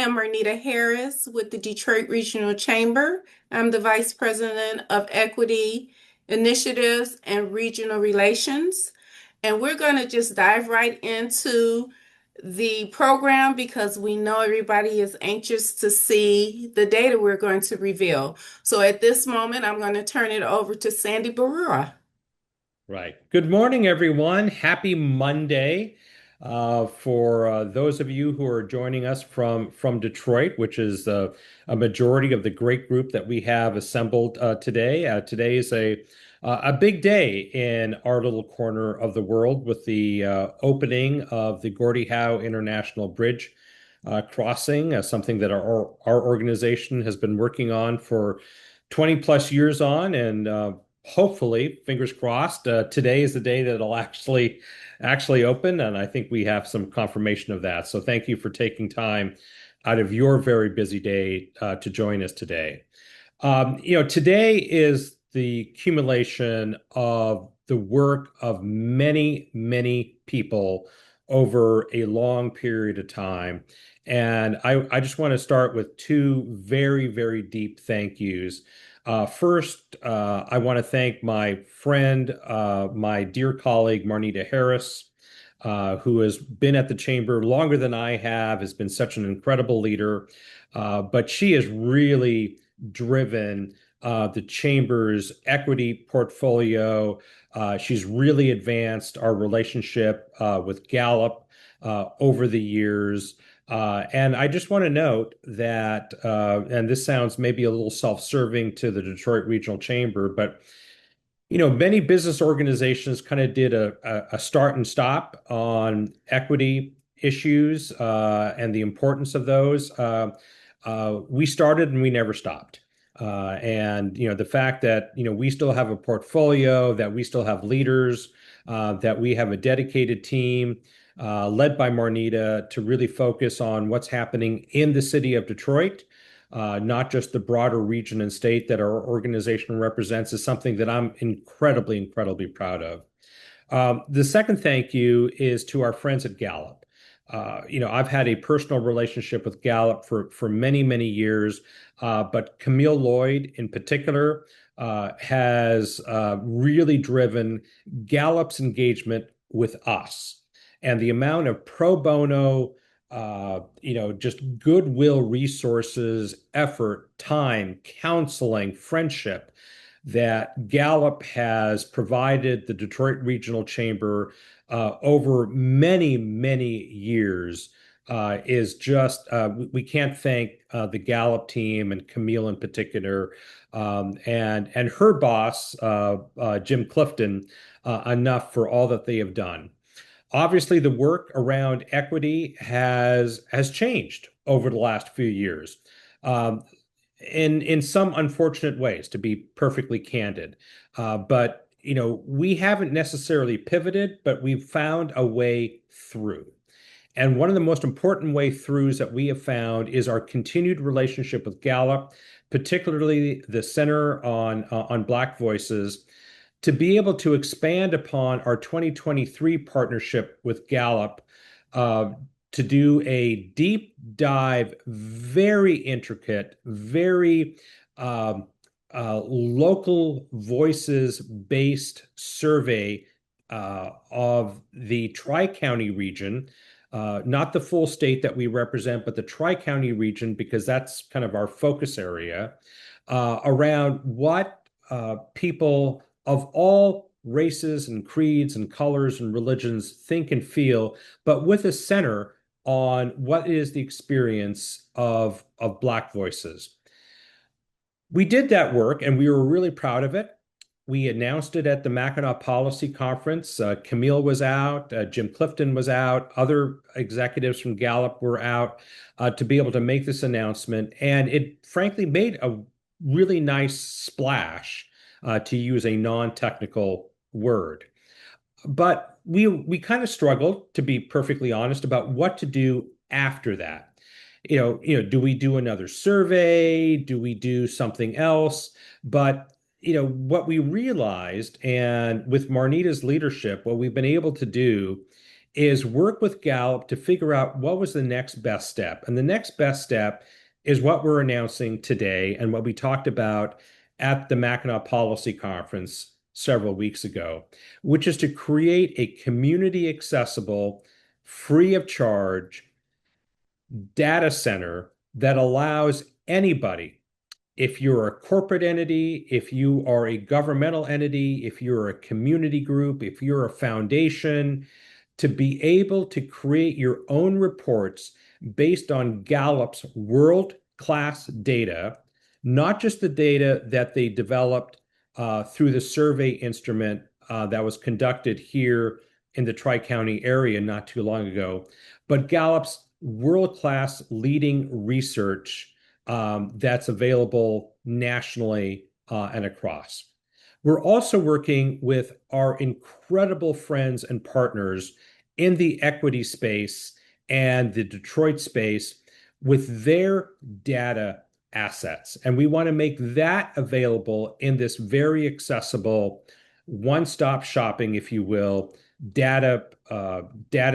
am Marnita Harris with the Detroit Regional Chamber. I'm the Vice President of Equity Initiatives and Regional Relations. And we're going to just dive right into the program because we know everybody is anxious to see the data we're going to reveal. So at this moment, I'm going to turn it over to Sandy Barua. Right. Good morning, everyone. Happy Monday. For those of you who are joining us from Detroit, which is a majority of the great group that we have assembled today. Today is a big day in our little corner of the world with the opening of the Gordie Howe International Bridge crossing, something that our organization has been working on for 20 plus years on, and hopefully, fingers crossed, today is the day that it'll actually open, and I think we have some confirmation of that. So thank you for taking time out of your very busy day to join us today. Today is the accumulation of the work of many, many people over a long period of time. And I just want to start with two very, very deep thank yous. First, I want to thank my friend, my dear colleague, Marnita Harris, who has been at the chamber longer than I have, has been such an incredible leader, but she has really driven the chamber's equity portfolio. She's really advanced our relationship with Gallup over the years. And I just want to note that, and this sounds maybe a little self-serving to the Detroit Regional Chamber, but many business organizations kind of did a start and stop on equity issues and the importance of those. We started and we never stopped. And the fact that we still have a portfolio, that we still have leaders, that we have a dedicated team led by Marnita to really focus on what's happening in the city of Detroit, not just the broader region and state that our organization represents, is something that I'm incredibly, incredibly proud of. The second thank you is to our friends at Gallup. I've had a personal relationship with Gallup for many, many years, but Camille Lloyd in particular has really driven Gallup's engagement with us. And the amount of pro bono, just goodwill resources, effort, time, counseling, friendship that Gallup has provided the Detroit Regional Chamber over many, many years is just, we can't thank the Gallup team and Camille in particular, and her boss, Jim Clifton, enough for all that they have done. Obviously, the work around equity has changed over the last few years, in some unfortunate ways, to be perfectly candid. But we haven't necessarily pivoted, but we've found a way through. And one of the most important way throughs that we have found is our continued relationship with Gallup, particularly the Center on Black Voices, to be able to expand upon our 2023 partnership with Gallup, to do a deep dive, very intricate, very local voices based survey of the Tri-County region, not the full state that we represent, but the Tri-County region, because that's kind of our focus area, around what people of all races and creeds and colors and religions think and feel, but with a center on what is the experience of Black voices. We did that work and we were really proud of it. We announced it at the Mackinac Policy Conference. Camille was out, Jim Clifton was out, other executives from Gallup were out to be able to make this announcement. And it frankly made a really nice splash, to use a non-technical word. But we kind of struggled, to be perfectly honest, about what to do after that. Do we do another survey? Do we do something else? But what we realized, and with Marnita's leadership, what we've been able to do is work with Gallup to figure out what was the next best step. And the next best step is what we're announcing today and what we talked about at the Mackinac Policy Conference several weeks ago, which is to create a community accessible, free of charge data center that allows anybody, if you're a corporate entity, if you are a governmental entity, if you're a community group, if you're a foundation, to be able to create your own reports based on Gallup's world-class data, not just the data that they developed through the survey instrument that was conducted here in the Tri-County area not too long ago, but Gallup's world-class leading research that's available nationally and across. We're also working with our incredible friends and partners in the equity space and the Detroit space with their data assets. And we want to make that available in this very accessible one-stop shopping, if you will, data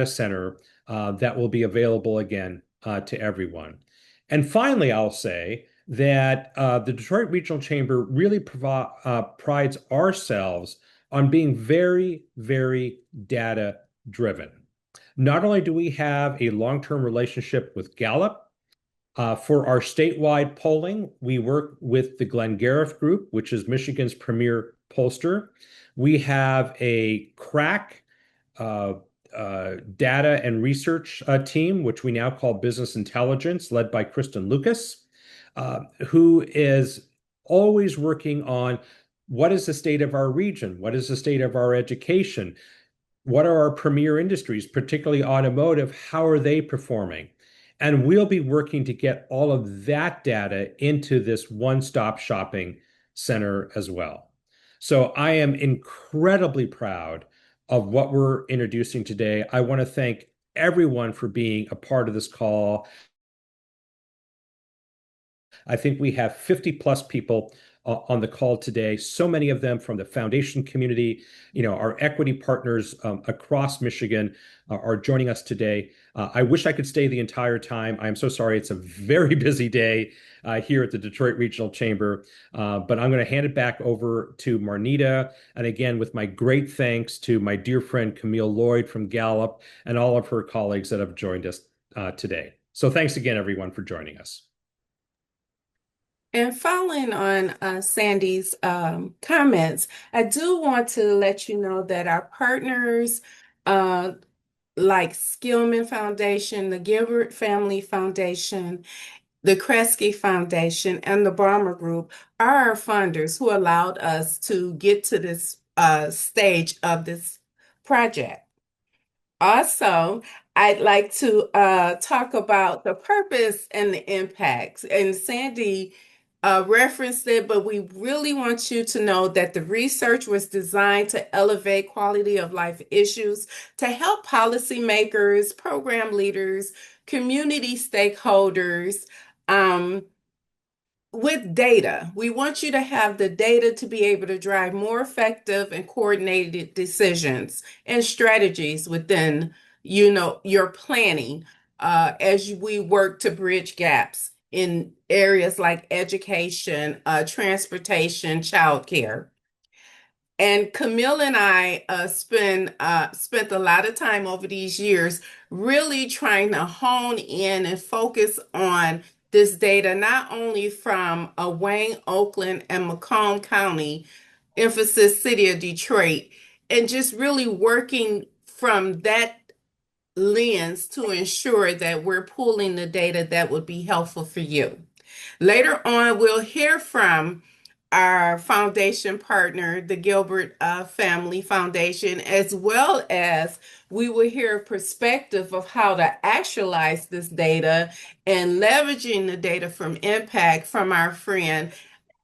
center that will be available again to everyone. And finally, I'll say that the Detroit Regional Chamber really prides ourselves on being very, very data driven. Not only do we have a long-term relationship with Gallup, for our statewide polling, we work with the Glengarriff Group, which is Michigan's premier pollster. We have a crack uh, data and research team, which we now call Business Intelligence, led by Kristen Lucas, who is always working on what is the state of our region? What is the state of our education? What are our premier industries, particularly automotive? How are they performing? And we'll be working to get all of that data into this one-stop shopping center as well. So I am incredibly proud of what we're introducing today. I want to thank everyone for being a part of this call. I think we have 50 plus people on the call today, so many of them from the foundation community. Our equity partners across Michigan are joining us today. I wish I could stay the entire time. I'm so sorry. It's a very busy day here at the Detroit Regional Chamber, but I'm going to hand it back over to Marnita. And again, with my great thanks to my dear friend Camille Lloyd from Gallup and all of her colleagues that have joined us today. So thanks again, everyone, for joining us. And following on Sandy's comments, I do want to let you know that our partners, uh, like Skillman Foundation, the Gilbert Family Foundation, the Kresge Foundation, and the Ballmer Group, are our funders who allowed us to get to this stage of this project. Also, I'd like to talk about the purpose and the impacts. And Sandy referenced it, but we really want you to know that the research was designed to elevate quality of life issues, to help policymakers, program leaders, community stakeholders, um, with data. We want you to have the data to be able to drive more effective and coordinated decisions and strategies within, your planning as we work to bridge gaps in areas like education, transportation, childcare. And Camille and I spent a lot of time over these years really trying to hone in and focus on this data, not only from Wayne, Oakland, and Macomb County, emphasis city of Detroit, and just really working from that lens to ensure that we're pulling the data that would be helpful for you. Later on, we'll hear from our foundation partner, the Gilbert Family Foundation, as well as we will hear a perspective of how to actualize this data and leveraging the data from impact from our friend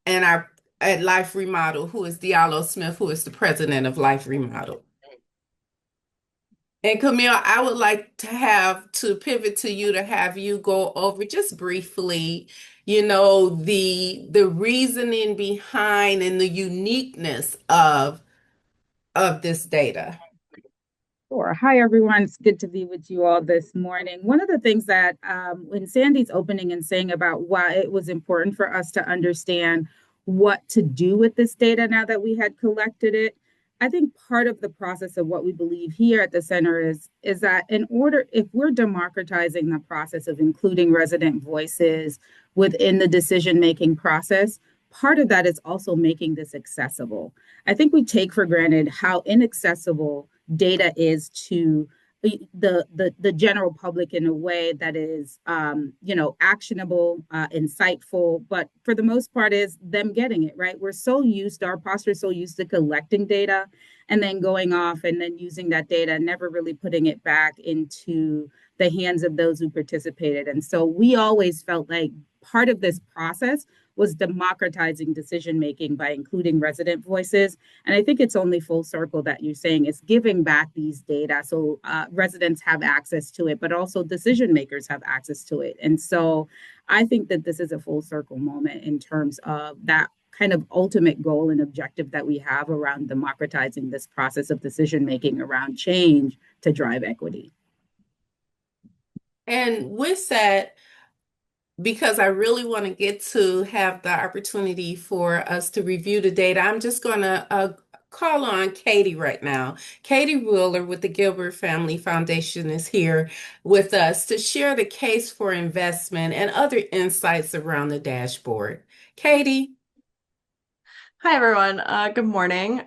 and our at Life Remodel, who is Diallo Smith, who is the president of Life Remodel. And Camille, I would like to pivot to you to have you go over just briefly, the reasoning behind and the uniqueness of this data. Sure. Hi, everyone. It's good to be with you all this morning. One of the things that, when Sandy's opening and saying about why it was important for us to understand what to do with this data now that we had collected it, I think part of the process of what we believe here at the center is that if we're democratizing the process of including resident voices within the decision-making process, part of that is also making this accessible. I think we take for granted how inaccessible data is to the general public in a way that is actionable, insightful, but for the most part is them getting it right. Our posture is so used to collecting data and then going off and then using that data, never really putting it back into the hands of those who participated. And so we always felt like part of this process was democratizing decision making by including resident voices. And I think it's only full circle that you're saying is giving back these data so residents have access to it, but also decision makers have access to it. And so I think that this is a full circle moment in terms of that kind of ultimate goal and objective that we have around democratizing this process of decision making around change to drive equity. And with that, because I really want to get to have the opportunity for us to review the data, I'm just going to call on Katie right now. Katie Ruler with the Gilbert Family Foundation is here with us to share the case for investment and other insights around the dashboard. Katie? Hi, everyone. Good morning.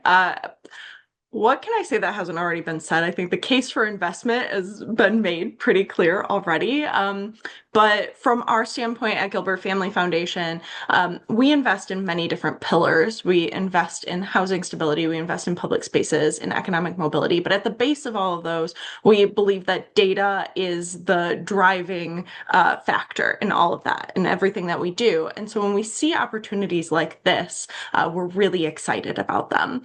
What can I say that hasn't already been said? I think the case for investment has been made pretty clear already. But from our standpoint at Gilbert Family Foundation, we invest in many different pillars. We invest in housing stability, we invest in public spaces, in economic mobility. But at the base of all of those, we believe that data is the driving factor in all of that and everything that we do. And so when we see opportunities like this, we're really excited about them.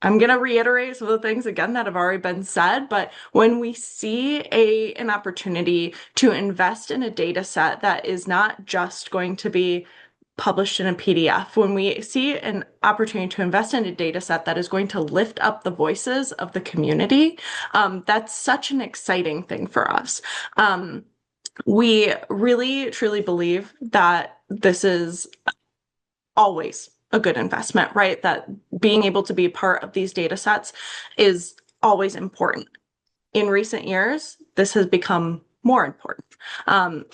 I'm going to reiterate some of the things again that have already been said, but when we see an opportunity to invest in a data set that is not just going to be published in a PDF, when we see an opportunity to invest in a data set that is going to lift up the voices of the community, that's such an exciting thing for us. We really, truly believe that this is always a good investment, right? That being able to be part of these data sets is always important. In recent years, this has become more important.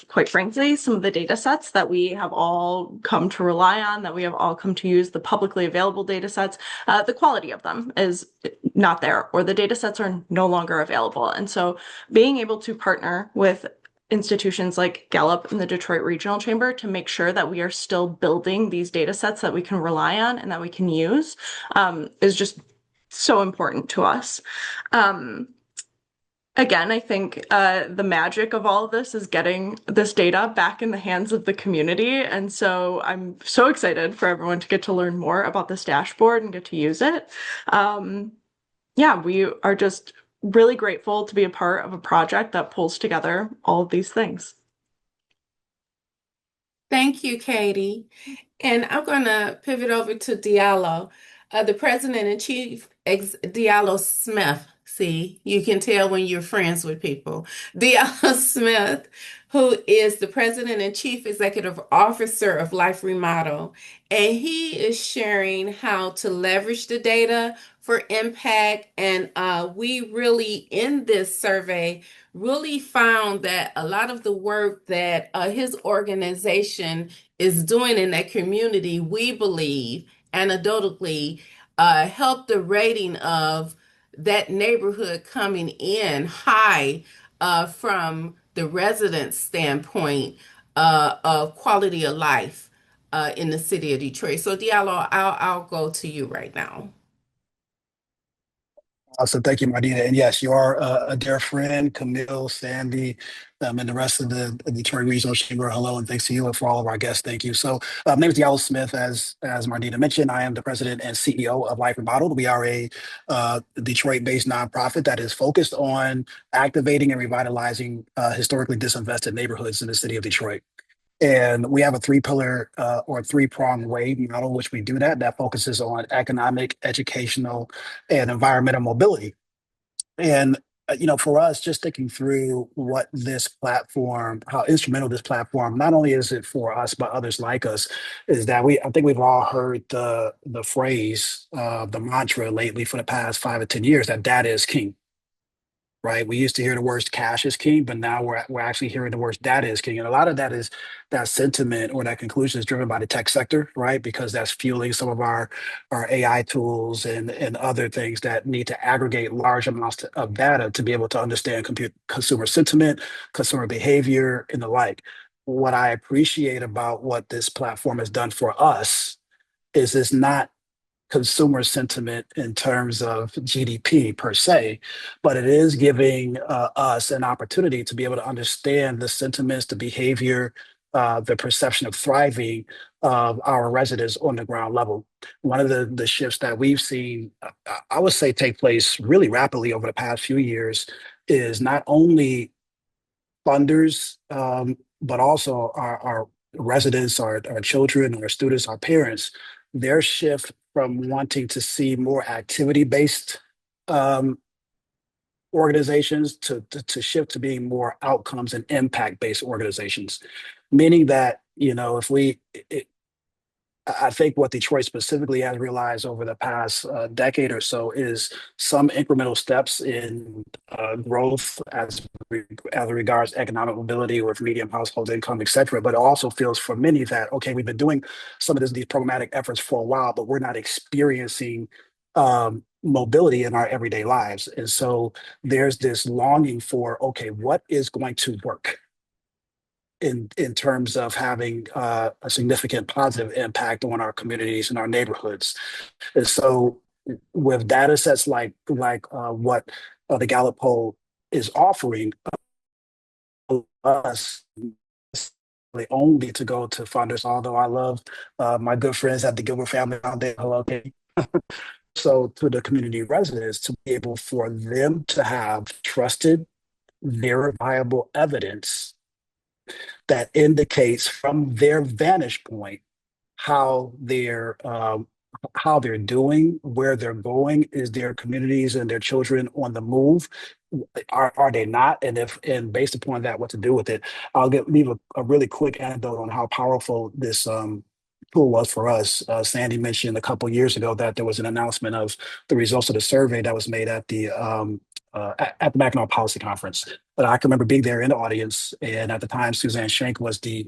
Quite frankly, some of the data sets that we have all come to rely on, that we have all come to use, the publicly available data sets, the quality of them is not there, or the data sets are no longer available. And so being able to partner with institutions like Gallup and the Detroit Regional Chamber to make sure that we are still building these data sets that we can rely on and that we can use is just so important to us. Again, I think the magic of all of this is getting this data back in the hands of the community. And so I'm so excited for everyone to get to learn more about this dashboard and get to use it. Yeah, we are just really grateful to be a part of a project that pulls together all of these things. Thank you, Katie. And I'm going to pivot over to Diallo, the President and Chief Diallo Smith. See, you can tell when you're friends with people. Diallo Smith, who is the President and Chief Executive Officer of Life Remodel, and he is sharing how to leverage the data for impact. And we really, in this survey, really found that a lot of the work that his organization is doing in that community, we believe, anecdotally, helped the rating of that neighborhood coming in high from the resident standpoint of quality of life in the city of Detroit. So Diallo, I'll go to you right now. Awesome. Thank you, Martina. And yes, you are a dear friend, Camille, Sandy, and the rest of the Detroit Regional Chamber. Hello, and thanks to you and for all of our guests. Thank you. So, my name is Diallo Smith. As Martina mentioned, I am the president and CEO of Life Remodeled. We are a Detroit-based nonprofit that is focused on activating and revitalizing historically disinvested neighborhoods in the city of Detroit. And we have a three-pillar or three-pronged way model, which we do that focuses on economic, educational, and environmental mobility. And for us, just thinking through what this platform, how instrumental this platform, not only is it for us, but others like us, is that I think we've all heard the phrase, the mantra lately for the past 5 or 10 years that data is king, right? We used to hear the words cash is king, but now we're actually hearing the words data is king. And a lot of that sentiment or that conclusion is driven by the tech sector, right? Because that's fueling some of our AI tools and other things that need to aggregate large amounts of data to be able to understand consumer sentiment, consumer behavior, and the like. What I appreciate about what this platform has done for us is it's not consumer sentiment in terms of GDP per se, but it is giving us an opportunity to be able to understand the sentiments, the behavior, the perception of thriving of our residents on the ground level. One of the shifts that we've seen, I would say, take place really rapidly over the past few years is not only funders, but also our residents, our children, our students, our parents, their shift from wanting to see more activity-based um, organizations to shift to being more outcomes and impact-based organizations. Meaning that, if I think what Detroit specifically has realized over the past decade or so is some incremental steps in growth as regards economic mobility with medium household income, et cetera. But it also feels for many that, okay, we've been doing some of these programmatic efforts for a while, but we're not experiencing mobility in our everyday lives. And so there's this longing for, okay, what is going to work in terms of having a significant positive impact on our communities and our neighborhoods. And so with data sets like what the Gallup poll is offering us only to go to funders, although I love my good friends at the Gilbert Family Foundation. Hello, Katie. So to the community residents to be able for them to have trusted, verifiable evidence that indicates from their vantage point how they're how they're doing, where they're going, is their communities and their children on the move? Are they not? And based upon that, what to do with it? Leave a really quick anecdote on how powerful this tool was for us. Sandy mentioned a couple of years ago that there was an announcement of the results of the survey that was made at the Mackinac Policy Conference. But I can remember being there in the audience, and at the time, Suzanne Shank was the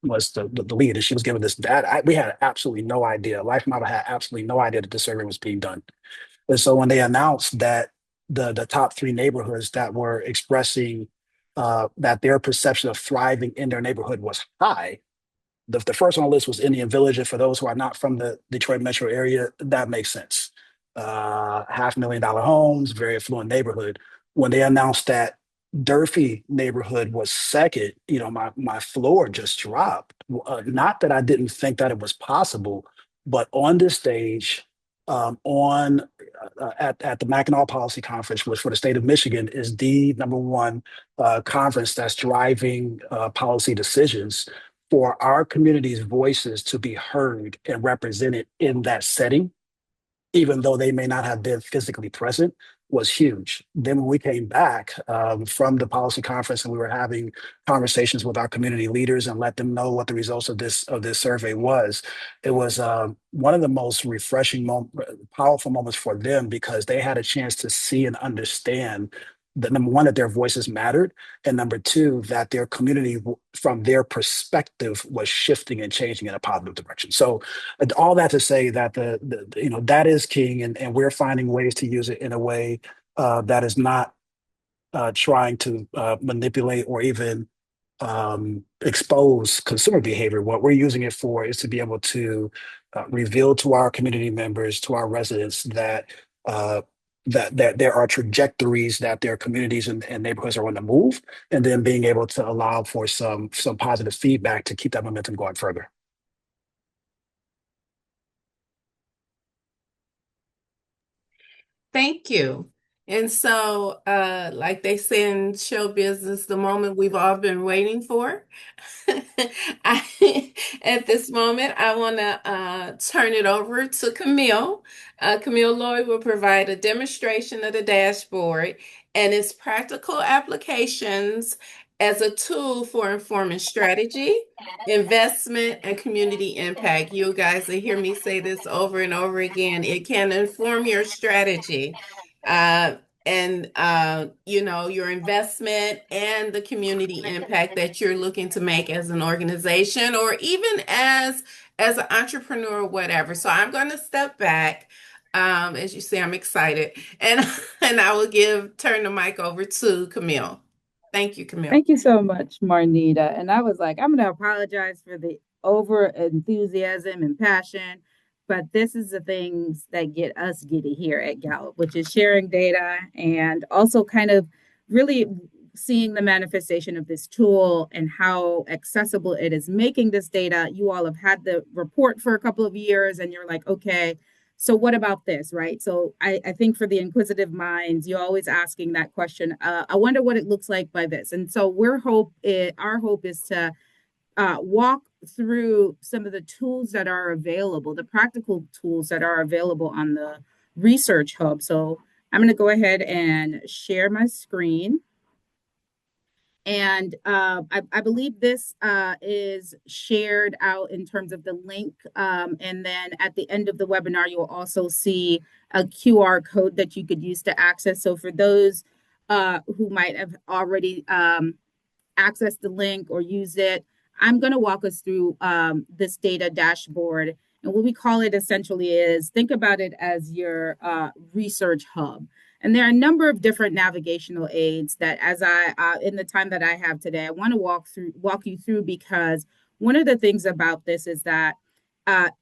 lead, and she was giving this data. We had absolutely no idea. Life Model had absolutely no idea that the survey was being done. And so when they announced that the top three neighborhoods that were expressing that their perception of thriving in their neighborhood was high, the first on the list was Indian Village. And for those who are not from the Detroit metro area, that makes sense. $500,000 homes, very affluent neighborhood. When they announced that Durfee neighborhood was second, my floor just dropped. Not that I didn't think that it was possible, but on this stage, on at the Mackinac Policy Conference, which for the state of Michigan is the number one conference that's driving policy decisions, for our community's voices to be heard and represented in that setting, even though they may not have been physically present, was huge. Then when we came back from the policy conference and we were having conversations with our community leaders and let them know what the results of this survey was, it was one of the most refreshing, powerful moments for them because they had a chance to see and understand that, number one, that their voices mattered, and number two, that their community, from their perspective, was shifting and changing in a positive direction. So, all that to say that that is king, and we're finding ways to use it in a way that is not trying to manipulate or even expose consumer behavior. What we're using it for is to be able to reveal to our community members, to our residents, uh, that there are trajectories that their communities and neighborhoods are on the move, and then being able to allow for some positive feedback to keep that momentum going further. Thank you. And so, like they say in show business, the moment we've all been waiting for. At this moment, I want to turn it over to Camille. Camille Lloyd will provide a demonstration of the dashboard and its practical applications as a tool for informing strategy, investment, and community impact. You guys will hear me say this over and over again. It can inform your strategy. Uh, and your investment and the community impact that you're looking to make as an organization or even as an entrepreneur or whatever. So I'm going to step back. As you see, I'm excited, and and I will turn the mic over to Camille. Thank you, Camille. Thank you so much, Marnita. And I was like, I'm going to apologize for the over enthusiasm and passion, but this is the things that get us giddy here at Gallup, which is sharing data and also kind of really seeing the manifestation of this tool and how accessible it is making this data. You all have had the report for a couple of years and you're like, okay, so what about this, right? So I think for the inquisitive minds, you're always asking that question. I wonder what it looks like by this. And so our hope is to walk through some of the tools that are available, the practical tools that are available on the Research Hub. So I'm going to go ahead and share my screen. And I believe this is shared out in terms of the link. And then at the end of the webinar, you'll also see a QR code that you could use to access. So for those who might have already accessed the link or used it, I'm going to walk us through this data dashboard. And what we call it essentially is, think about it as your research hub. And there are a number of different navigational aids that, as in the time that I have today, I want to walk you through, because one of the things about this is that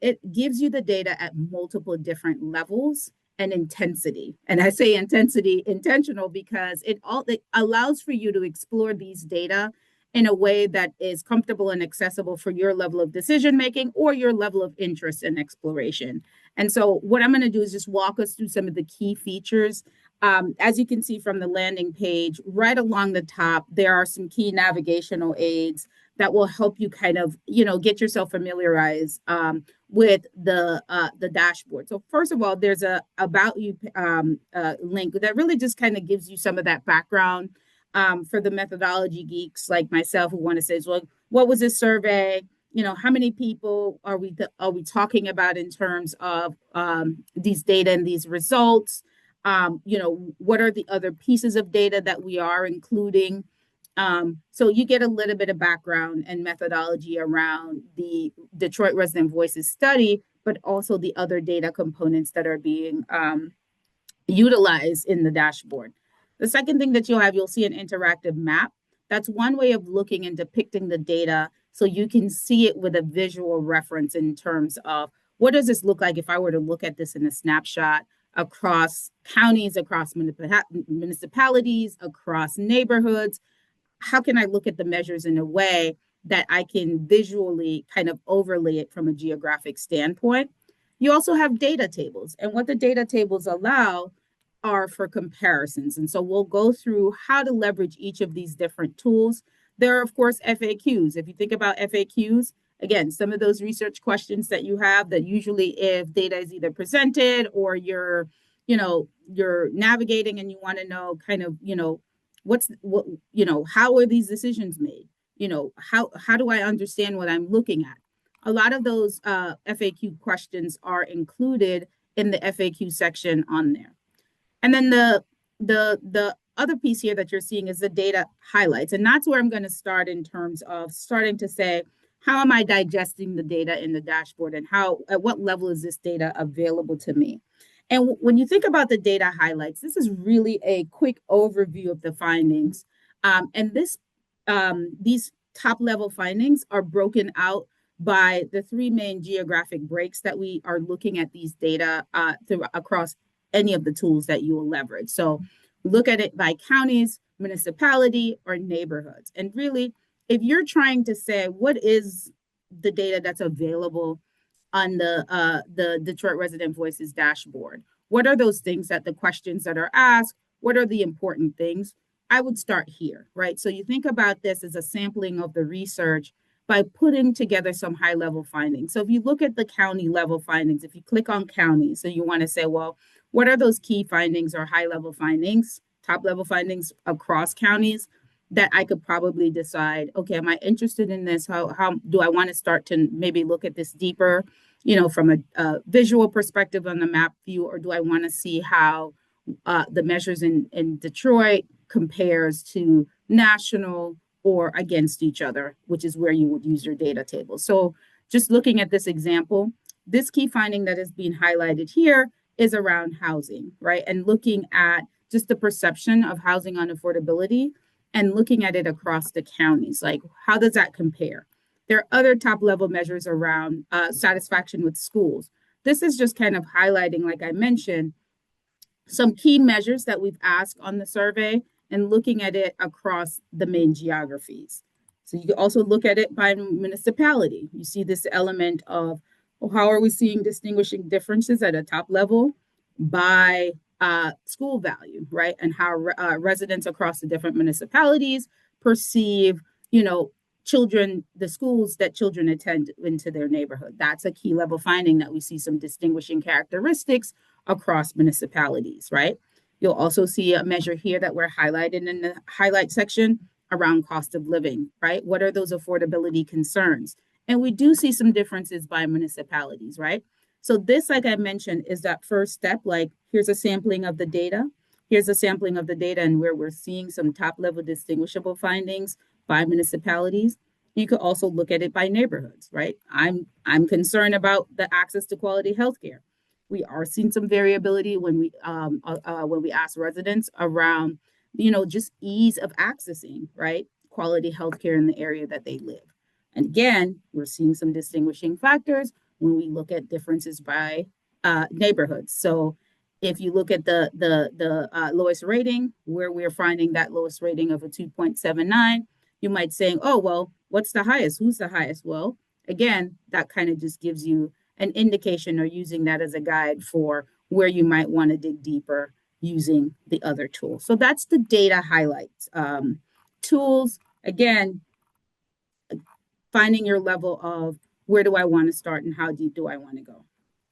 it gives you the data at multiple different levels and intensity. And I say intensity intentional because it allows for you to explore these data in a way that is comfortable and accessible for your level of decision making or your level of interest in exploration. And so what I'm going to do is just walk us through some of the key features. As you can see from the landing page, right along the top, there are some key navigational aids that will help you kind of, get yourself familiarized with the dashboard. So first of all, there's a About You link that really just kind of gives you some of that background for the methodology geeks like myself who want to say, well, what was this survey? How many people are we talking about in terms of these data and these results? What are the other pieces of data that we are including? So you get a little bit of background and methodology around the Detroit Resident Voices study, but also the other data components that are being utilized in the dashboard. The second thing that you'll see an interactive map. That's one way of looking and depicting the data so you can see it with a visual reference in terms of what does this look like if I were to look at this in a snapshot across counties, across municipalities, across neighborhoods. How can I look at the measures in a way that I can visually kind of overlay it from a geographic standpoint? You also have data tables, and what the data tables allow are for comparisons. And so we'll go through how to leverage each of these different tools. There are, of course, FAQs. If you think about FAQs, again, some of those research questions that you have that usually if data is either presented or you're navigating and you want to know kind of, how are these decisions made? How do I understand what I'm looking at? A lot of those FAQ questions are included in the FAQ section on there. And then the other piece here that you're seeing is the data highlights. And that's where I'm going to start in terms of starting to say, how am I digesting the data in the dashboard and at what level is this data available to me? And when you think about the data highlights, this is really a quick overview of the findings. And these top level findings are broken out by the three main geographic breaks that we are looking at these data across any of the tools that you will leverage. So look at it by counties, municipality, or neighborhoods. And really, if you're trying to say, what is the data that's available on the Detroit Resident Voices dashboard? What are those things that the questions that are asked? what are the important things? I would start here, right? So you think about this as a sampling of the research by putting together some high level findings. So if you look at the county level findings, if you click on counties, so you want to say, well, what are those key findings or high level findings, top level findings across counties that I could probably decide, okay, am I interested in this? How do I want to start to maybe look at this deeper, from a visual perspective on the map view, or do I want to see how the measures in Detroit compares to national or against each other, which is where you would use your data table. So just looking at this example, this key finding that is being highlighted here is around housing, right? And looking at just the perception of housing unaffordability and looking at it across the counties, like how does that compare? There are other top level measures around satisfaction with schools. This is just kind of highlighting, like I mentioned, some key measures that we've asked on the survey and looking at it across the main geographies. So you can also look at it by municipality. You see this element of, well, how are we seeing distinguishing differences at a top level by school value, right? And how residents across the different municipalities perceive, children, the schools that children attend into their neighborhood. That's a key level finding that we see some distinguishing characteristics across municipalities, right? You'll also see a measure here that we're highlighting in the highlight section around cost of living, right? What are those affordability concerns? And we do see some differences by municipalities, right? So this, like I mentioned, is that first step, like here's a sampling of the data. Here's a sampling of the data and where we're seeing some top level distinguishable findings by municipalities. You could also look at it by neighborhoods, right? I'm concerned about the access to quality healthcare. We are seeing some variability when we ask residents around, just ease of accessing, right, quality healthcare in the area that they live. And again, we're seeing some distinguishing factors when we look at differences by neighborhoods. So if you look at the lowest rating, where we're finding that lowest rating of a 2.79, you might say, oh, well, what's the highest? Who's the highest? Well, again, that kind of just gives you an indication or using that as a guide for where you might want to dig deeper using the other tools. So that's the data highlights. Tools, again, finding your level of where do I want to start and how deep do I want to go.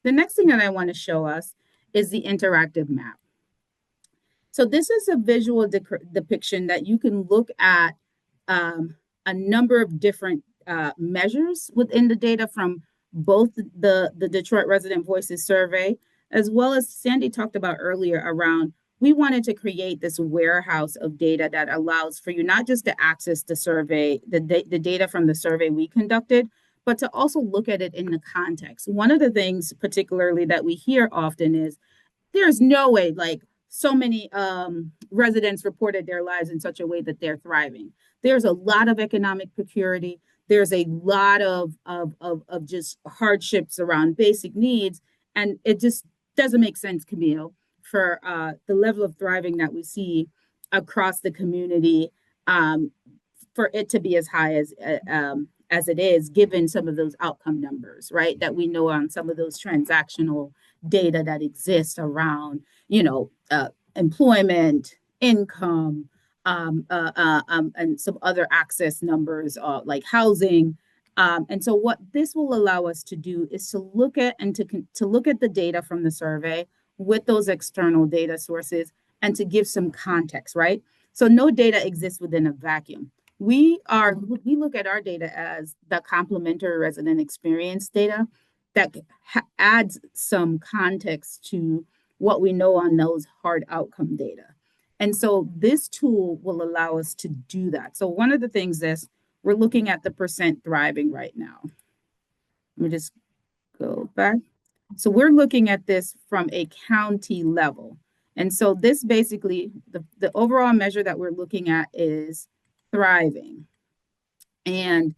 The next thing that I want to show us is the interactive map. So this is a visual depiction that you can look at a number of different measures within the data from both the Detroit Resident Voices survey, as well as Sandy talked about earlier around, we wanted to create this warehouse of data that allows for you not just to access the survey, the data from the survey we conducted, but to also look at it in the context. One of the things particularly that we hear often is there's no way, like so many residents reported their lives in such a way that they're thriving. There's a lot of economic precarity. There's a lot of just hardships around basic needs. And it just doesn't make sense, Camille, for the level of thriving that we see across the community, for it to be as high as it is, given some of those outcome numbers, right? That we know on some of those transactional data that exist around, employment, income, and some other access numbers like housing. And so what this will allow us to do is to look at and to look at the data from the survey with those external data sources and to give some context, right? So no data exists within a vacuum. We look at our data as the complementary resident experience data that adds some context to what we know on those hard outcome data. And so this tool will allow us to do that. So one of the things is we're looking at the percent thriving right now. Let me just go back. So we're looking at this from a county level. And so this basically, the overall measure that we're looking at is thriving. And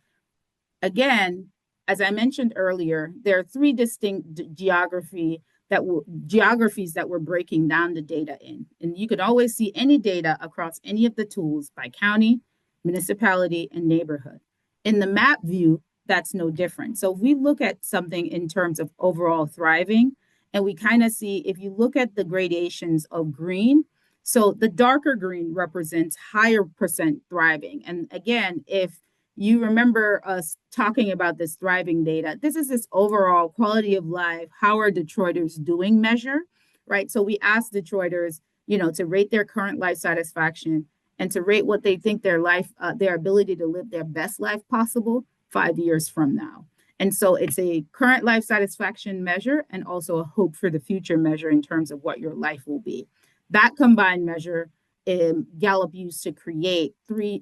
again, as I mentioned earlier, there are three distinct geographies that we're breaking down the data in. And you could always see any data across any of the tools by county, municipality, and neighborhood. In the map view, that's no different. So if we look at something in terms of overall thriving, and we kind of see, if you look at the gradations of green, So the darker green represents higher percent thriving. And again, if you remember us talking about this thriving data, this is this overall quality of life, how are Detroiters doing measure, right? So we asked Detroiters, to rate their current life satisfaction and to rate what they think their life, their ability to live their best life possible 5 years from now. And so it's a current life satisfaction measure and also a hope for the future measure in terms of what your life will be. That combined measure Gallup used to create three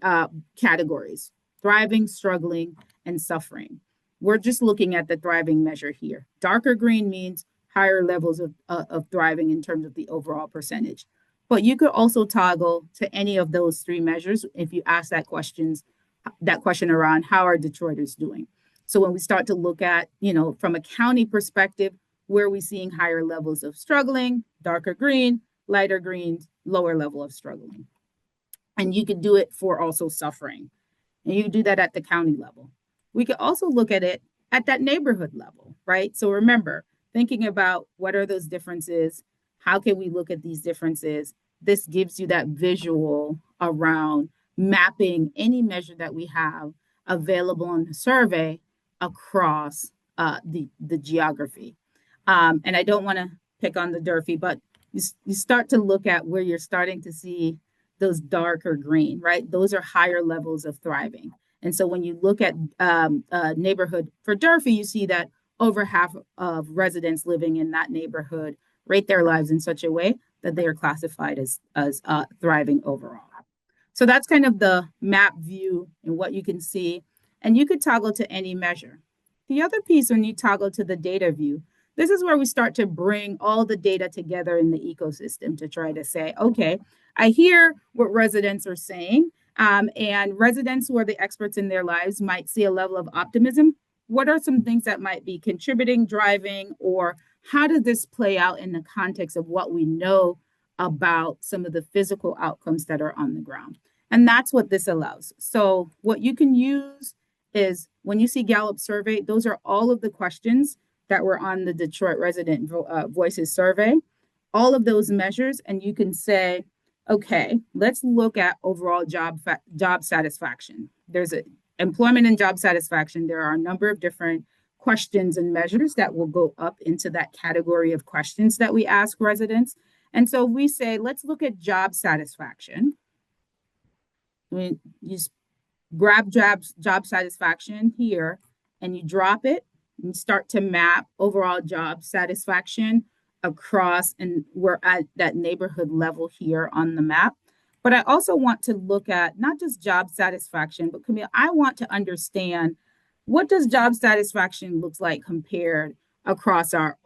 categories: thriving, struggling, and suffering. We're just looking at the thriving measure here. Darker green means higher levels of thriving in terms of the overall percentage. But you could also toggle to any of those three measures if you ask that question around how are Detroiters doing. So when we start to look at, from a county perspective, where are we seeing higher levels of struggling, darker green, lighter green, lower level of struggling. And you could do it for also suffering. And you do that at the county level. We could also look at it at that neighborhood level, right? So remember, thinking about what are those differences, how can we look at these differences? This gives you that visual around mapping any measure that we have available in the survey across the geography. And I don't want to pick on the Durfee, but you start to look at where you're starting to see those darker green, right? Those are higher levels of thriving. And so when you look at neighborhood for Durfee, you see that over half of residents living in that neighborhood rate their lives in such a way that they are classified as thriving overall. So that's kind of the map view and what you can see. And you could toggle to any measure. The other piece, when you toggle to the data view, this is where we start to bring all the data together in the ecosystem to try to say, okay, I hear what residents are saying, and residents who are the experts in their lives might see a level of optimism. What are some things that might be contributing, driving, or how does this play out in the context of what we know about some of the physical outcomes that are on the ground? And that's what this allows. So what you can use is when you see Gallup survey, those are all of the questions that were on the Detroit Resident Voices survey, all of those measures, and you can say, okay, let's look at overall job satisfaction. There's employment and job satisfaction. There are a number of different questions and measures that will go up into that category of questions that we ask residents. And so we say, let's look at job satisfaction. You grab job satisfaction here and you drop it and start to map overall job satisfaction across, and we're at that neighborhood level here on the map. But I also want to look at not just job satisfaction, but Camille, I want to understand what does job satisfaction looks like compared across our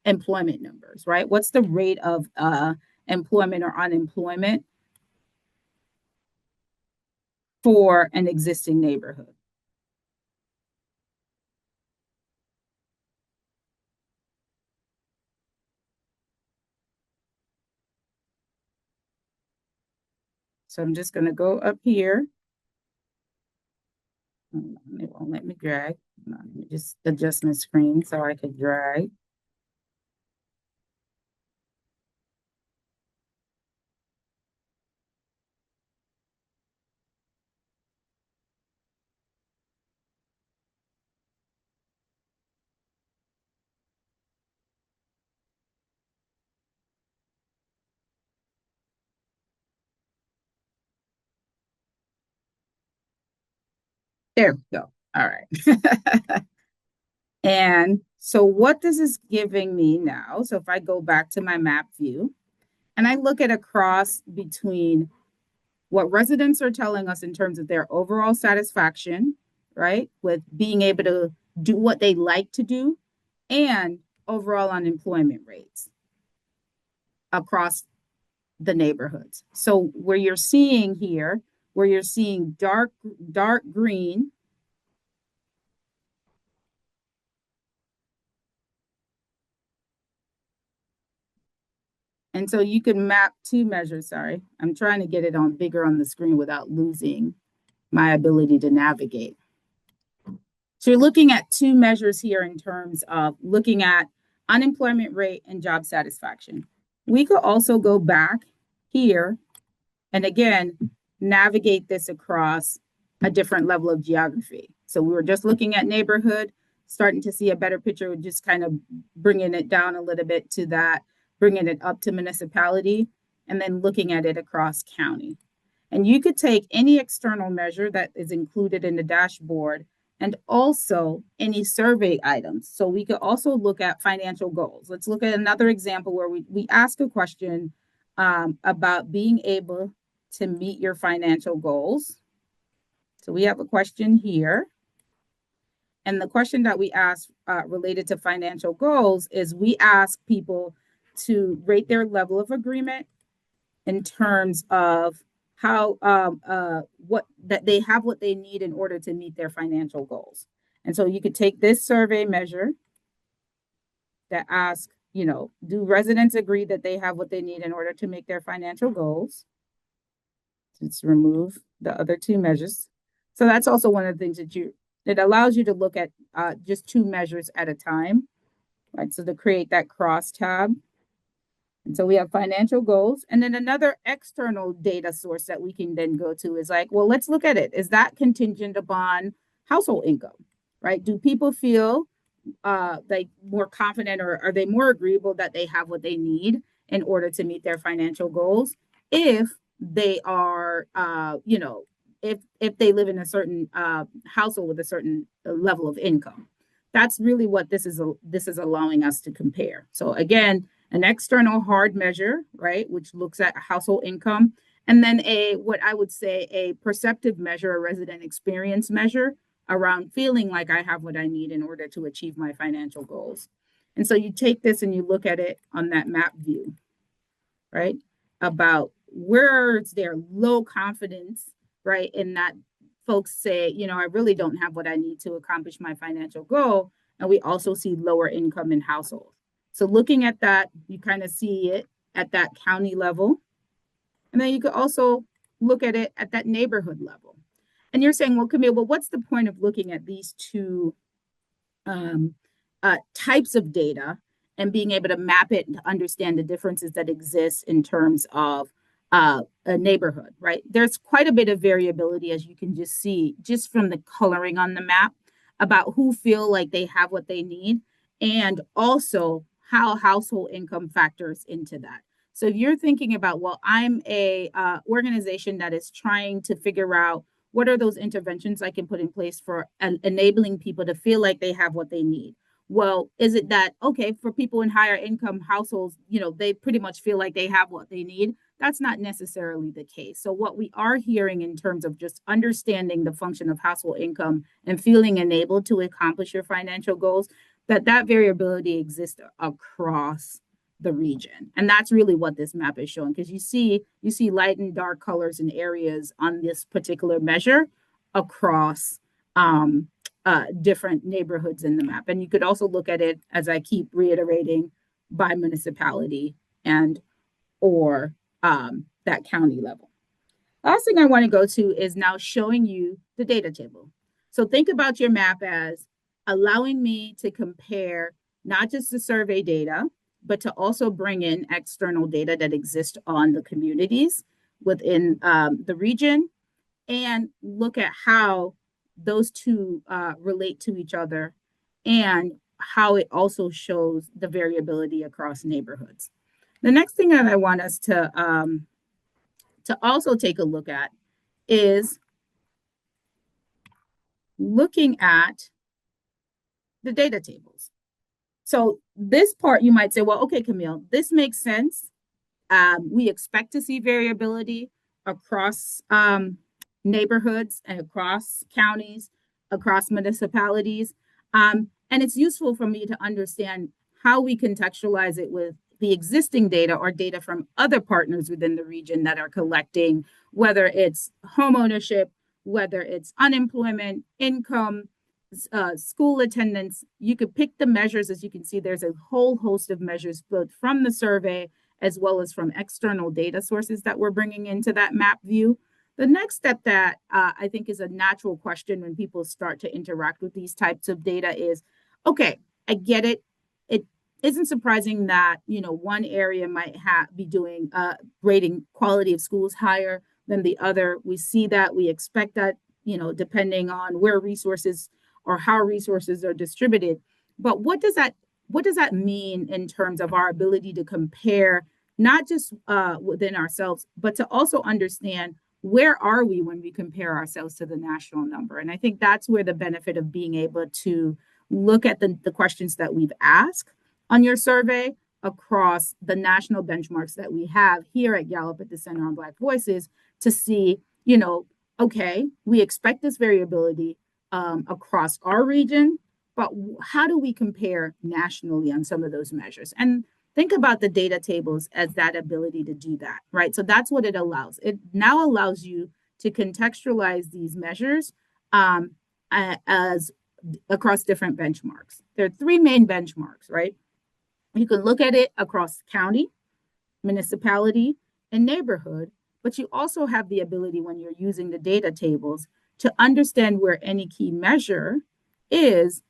employment numbers, right? What's the rate of employment or unemployment for an existing neighborhood? So I'm just going to go up here. It won't let me drag. Let me just adjust my screen so I could drag. There we go. All right. And so what this is giving me now, so if I go back to my map view and I look at across between what residents are telling us in terms of their overall satisfaction, right, with being able to do what they like to do, and overall unemployment rates across the neighborhoods. So where you're seeing here, where you're seeing dark green, and so you can map two measures. Sorry, I'm trying to get it on bigger on the screen without losing my ability to navigate. So you're looking at two measures here in terms of looking at unemployment rate and job satisfaction. We could also go back here, and again, navigate this across a different level of geography. So we were just looking at neighborhood, starting to see a better picture, just kind of bringing it down a little bit to that, bringing it up to municipality, and then looking at it across county. And you could take any external measure that is included in the dashboard and also any survey items. So we could also look at financial goals. Let's look at another example where we ask a question about being able to meet your financial goals. So we have a question here. And the question that we ask related to financial goals is we ask people to rate their level of agreement in terms of how what that they have what they need in order to meet their financial goals. And so you could take this survey measure that asks, you know, do residents agree that they have what they need in order to make their financial goals? Let's remove the other two measures. So that's also one of the things that it allows you to look at just two measures at a time, right? So to create that cross tab. And so we have financial goals. And then another external data source that we can then go to is like, well, let's look at it. Is that contingent upon household income, right? Do people feel like more confident, or are they more agreeable that they have what they need in order to meet their financial goals if they are, you know, if they live in a certain household with a certain level of income? That's really what this is allowing us to compare. So again, an external hard measure, right, which looks at household income, and then what I would say a perceptive measure, a resident experience measure around feeling like I have what I need in order to achieve my financial goals. And so you take this and you look at it on that map view, right, about where is there low confidence, right, in that folks say, you know, I really don't have what I need to accomplish my financial goal. And we also see lower income in households. So looking at that, you kind of see it at that county level. And then you could also look at it at that neighborhood level. And you're saying, well, Camille, well, what's the point of looking at these two types of data and being able to map it and to understand the differences that exist in terms of a neighborhood, right? There's quite a bit of variability, as you can just see, just from the coloring on the map, about who feel like they have what they need, and also how household income factors into that. So if you're thinking about, well, I'm a organization that is trying to figure out what are those interventions I can put in place for enabling people to feel like they have what they need. Well, is it that, okay, for people in higher income households, you know, they pretty much feel like they have what they need? That's not necessarily the case. So what we are hearing in terms of just understanding the function of household income and feeling enabled to accomplish your financial goals, that variability exists across the region. And that's really what this map is showing, because you see light and dark colors in areas on this particular measure across different neighborhoods in the map. And you could also look at it, as I keep reiterating, by municipality and or that county level. Last thing I want to go to is now showing you the data table. So think about your map as allowing me to compare not just the survey data, but to also bring in external data that exist on the communities within the region, and look at how those two relate to each other, and how it also shows the variability across neighborhoods. The next thing that I want us to also take a look at is looking at the data tables. So this part you might say, well, okay, Camille, this makes sense. We expect to see variability across neighborhoods and across counties, across municipalities. And it's useful for me to understand how we contextualize it with the existing data or data from other partners within the region that are collecting, whether it's home ownership, whether it's unemployment, income, school attendance. You could pick the measures. As you can see, there's a whole host of measures, both from the survey as well as from external data sources that we're bringing into that map view. The next step that I think is a natural question when people start to interact with these types of data is, okay, I get it. isn't surprising that, one area might be doing rating quality of schools higher than the other. We see that, we expect that, depending on where resources or how resources are distributed. But what does that mean in terms of our ability to compare, not just within ourselves, but to also understand where are we when we compare ourselves to the national number? And I think that's where the benefit of being able to look at the questions that we've asked on your survey across the national benchmarks that we have here at Gallup at the Center on Black Voices to see, okay, we expect this variability across our region, but how do we compare nationally on some of those measures? And think about the data tables as that ability to do that, right? So that's what it allows. It now allows you to contextualize these measures as across different benchmarks. There are three main benchmarks, right? You can look at it across county, municipality, and neighborhood, but you also have the ability when you're using the data tables to understand where any key measure is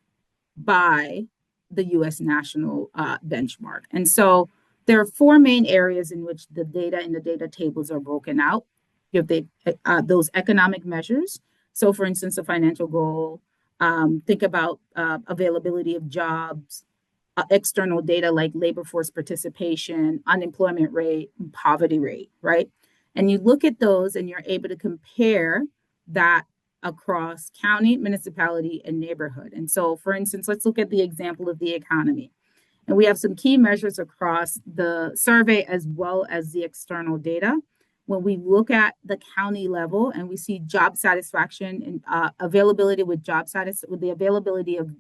by the US national benchmark. And so there are four main areas in which the data in the data tables are broken out. You have those economic measures. So for instance, a financial goal, think about availability of jobs, external data like labor force participation, unemployment rate, and poverty rate, right? And you look at those and you're able to compare that across county, municipality, and neighborhood. And so, for instance, let's look at the example of the economy. And we have some key measures across the survey as well as the external data. When we look at the county level and we see job satisfaction and availability with with the availability of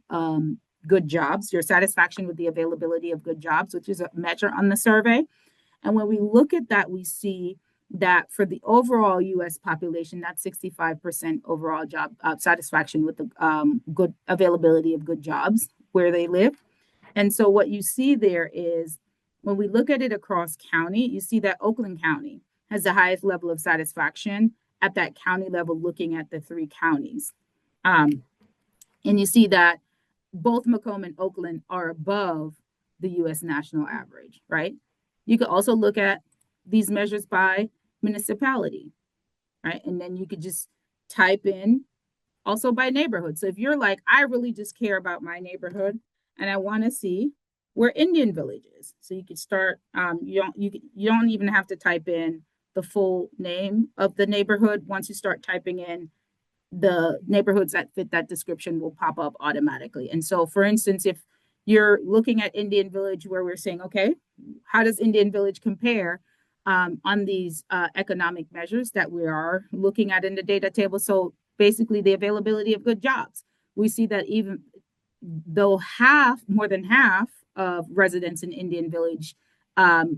good jobs, your satisfaction with the availability of good jobs, which is a measure on the survey. And when we look at that, we see that for the overall US population, that's 65% overall job satisfaction with the good availability of good jobs where they live. And so what you see there is when we look at it across county, you see that Oakland County has the highest level of satisfaction at that county level, looking at the three counties. And you see that both Macomb and Oakland are above the US national average, right? You could also look at these measures by municipality, right? And then you could just type in also by neighborhood. So if you're like, I really just care about my neighborhood and I want to see where Indian Village is. So you could start, you don't even have to type in the full name of the neighborhood. Once you start typing in the neighborhoods that fit that description will pop up automatically. And so, for instance, if you're looking at Indian Village, where we're saying, okay, how does Indian Village compare on these economic measures that we are looking at in the data table? So basically the availability of good jobs. We see that even though more than half of residents in Indian Village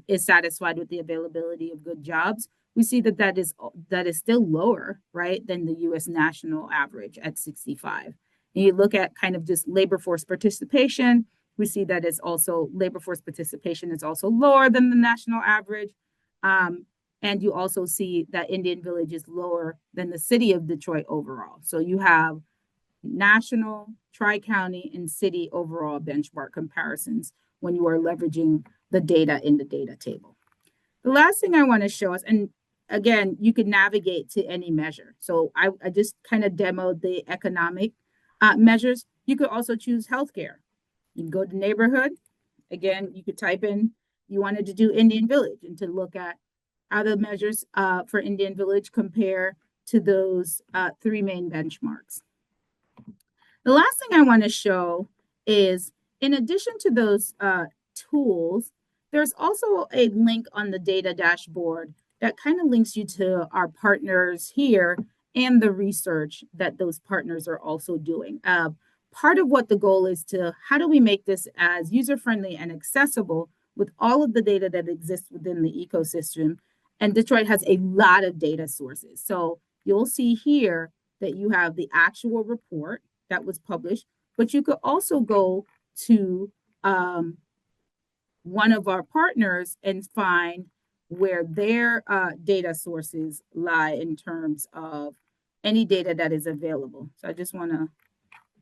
is satisfied with the availability of good jobs, we see that is still lower, right, than the US national average at 65. And you look at kind of just labor force participation, we see that labor force participation is also lower than the national average. And you also see that Indian Village is lower than the city of Detroit overall. So you have national, tri-county, and city overall benchmark comparisons when you are leveraging the data in the data table. The last thing I want to show us, and again, you can navigate to any measure. So I just kind of demoed the economic measures. You could also choose healthcare. You can go to neighborhood. Again, you could type in, you wanted to do Indian Village and to look at how the measures for Indian Village compare to those three main benchmarks. The last thing I want to show is, in addition to those tools, there's also a link on the data dashboard that kind of links you to our partners here and the research that those partners are also doing. Part of what the goal is how do we make this as user-friendly and accessible with all of the data that exists within the ecosystem? And Detroit has a lot of data sources. So you'll see here that you have the actual report that was published, but you could also go to one of our partners and find where their data sources lie in terms of any data that is available. So I just want to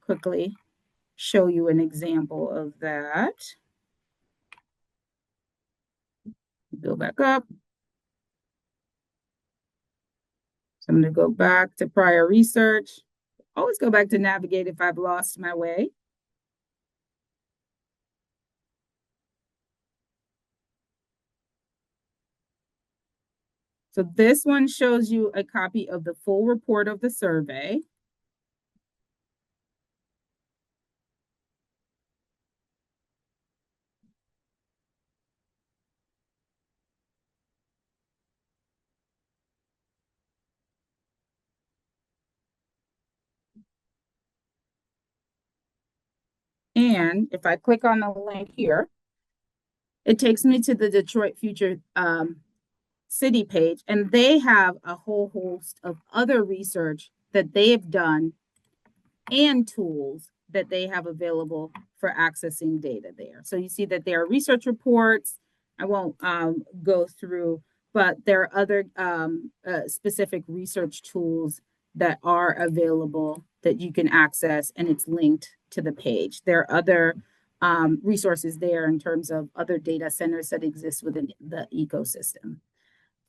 quickly show you an example of that. Go back up. So I'm going to go back to prior research. Always go back to navigate if I've lost my way. So this one shows you a copy of the full report of the survey. And if I click on the link here, it takes me to the Detroit Future City page, and they have a whole host of other research that they have done and tools that they have available for accessing data there. So you see that there are research reports. I won't go through, but there are other specific research tools that are available that you can access, and it's linked to the page. There are other resources there in terms of other data centers that exist within the ecosystem.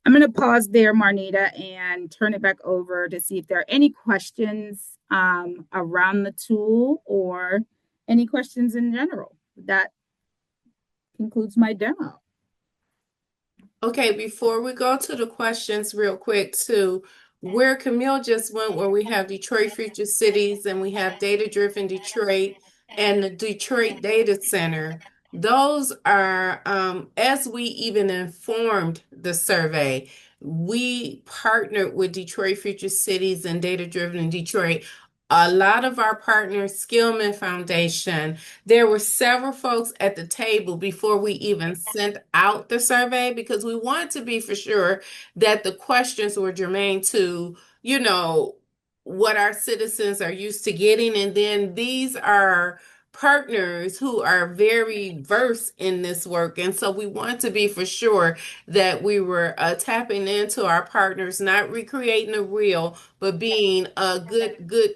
I'm going to pause there, Marnita, and turn it back over to see if there are any questions around the tool or any questions in general. That concludes my demo. Okay, before we go to the questions real quick too, where Camille just went, where we have Detroit Future Cities and we have Data Driven Detroit and the Detroit Data Center, those are, as we even informed the survey, we partnered with Detroit Future Cities and Data Driven Detroit. A lot of our partners, Skillman Foundation, there were several folks at the table before we even sent out the survey because we wanted to be for sure that the questions were germane to, what our citizens are used to getting. And then these are partners who are very versed in this work. And so we want to be for sure that we were tapping into our partners, not recreating the wheel, but being a good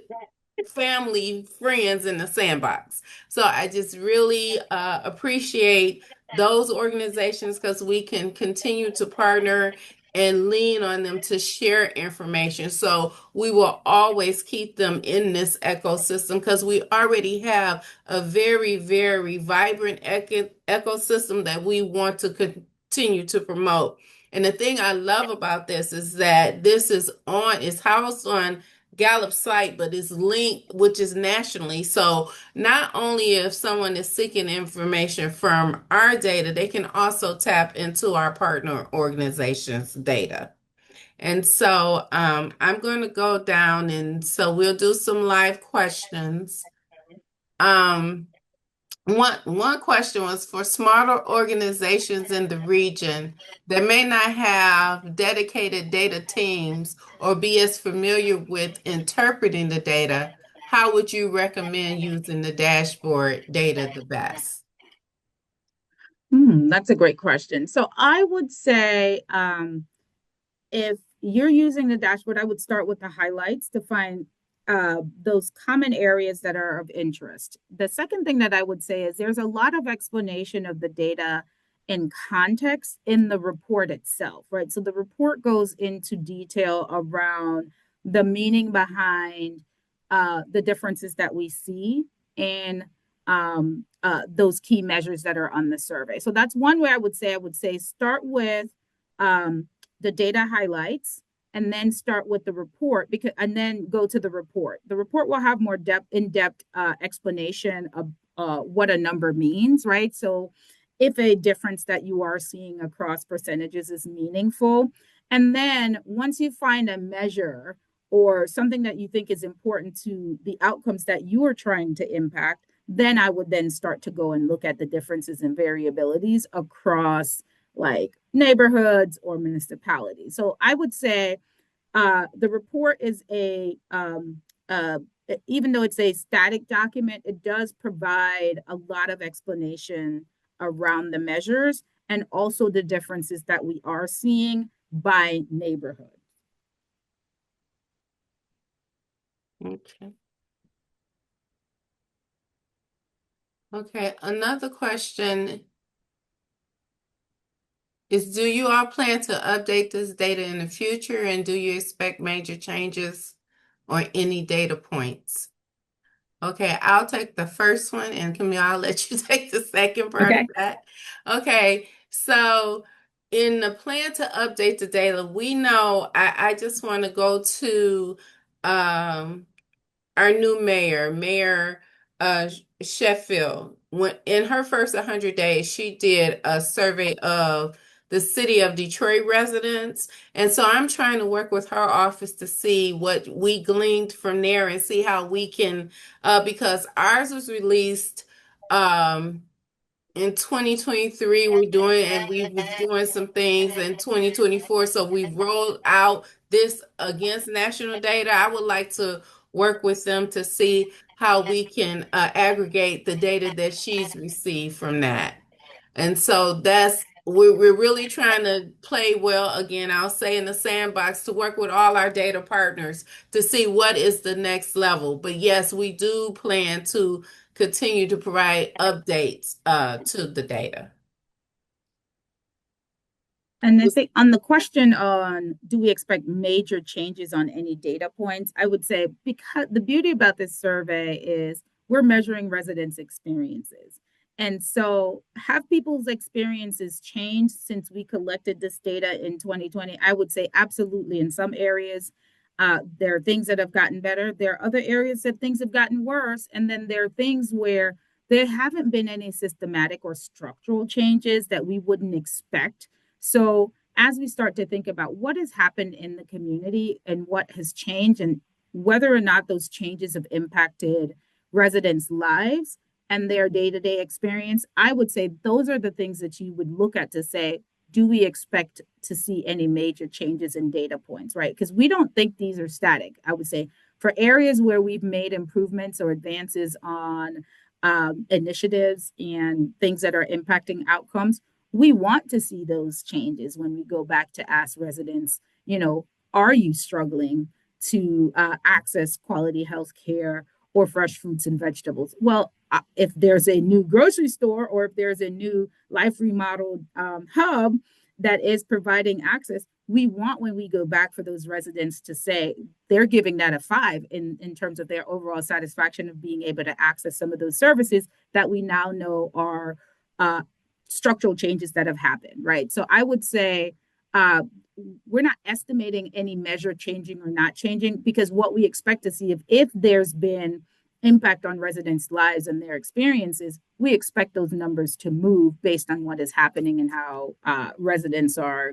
family friends in the sandbox. So I just really appreciate those organizations because we can continue to partner and lean on them to share information. So we will always keep them in this ecosystem because we already have a very, very vibrant ecosystem that we want to continue to promote. And the thing I love about this is that it's housed on Gallup site, but it's linked, which is nationally. So not only if someone is seeking information from our data, they can also tap into our partner organizations' data. And so I'm going to go down, and so we'll do some live questions. One question was for smarter organizations in the region that may not have dedicated data teams or be as familiar with interpreting the data, how would you recommend using the dashboard data the best? That's a great question. So I would say if you're using the dashboard, I would start with the highlights to find those common areas that are of interest. The second thing that I would say is there's a lot of explanation of the data in context in the report itself, right? So the report goes into detail around the meaning behind the differences that we see in those key measures that are on the survey. So that's one way I would say start with the data highlights and then start with the report and then go to the report. The report will have more in-depth explanation of what a number means, right? So if a difference that you are seeing across percentages is meaningful, and then once you find a measure or something that you think is important to the outcomes that you are trying to impact, then I would then start to go and look at the differences and variabilities across like neighborhoods or municipalities. So I would say the report is even though it's a static document, it does provide a lot of explanation around the measures and also the differences that we are seeing by neighborhood. Okay. Okay, another question Do you all plan to update this data in the future, and do you expect major changes or any data points? Okay, I'll take the first one, and Camille, I'll let you take the second part of Okay. that. Okay, so in the plan to update the data, we know I just want to go to um our new mayor, Mayor Sheffield. When in her first 100 days, she did a survey of the city of Detroit residents. And so I'm trying to work with her office to see what we gleaned from there and see how we can, because ours was released um, in 2023. We was doing some things in 2024. So we rolled out this against national data. I would like to work with them to see how we can aggregate the data that she's received from that. And so we're really trying to play well again, I'll say in the sandbox to work with all our data partners to see what is the next level. But yes, we do plan to continue to provide updates to the data. And I think on the question on do we expect major changes on any data points, I would say because the beauty about this survey is we're measuring residents' experiences. And so have people's experiences changed since we collected this data in 2020? I would say absolutely. In some areas, there are things that have gotten better. There are other areas that things have gotten worse. And then there are things where there haven't been any systematic or structural changes that we wouldn't expect. So as we start to think about what has happened in the community and what has changed and whether or not those changes have impacted residents' lives and their day-to-day experience, I would say those are the things that you would look at to say, do we expect to see any major changes in data points, right? Because we don't think these are static. I would say for areas where we've made improvements or advances on initiatives and things that are impacting outcomes, we want to see those changes when we go back to ask residents, are you struggling to access quality health care or fresh fruits and vegetables? Well, if there's a new grocery store or if there's a new life remodeled hub that is providing access, we want when we go back for those residents to say they're giving that a 5 in terms of their overall satisfaction of being able to access some of those services that we now know are structural changes that have happened, right? So I would say we're not estimating any measure changing or not changing because what we expect to see if there's been impact on residents' lives and their experiences, we expect those numbers to move based on what is happening and how residents are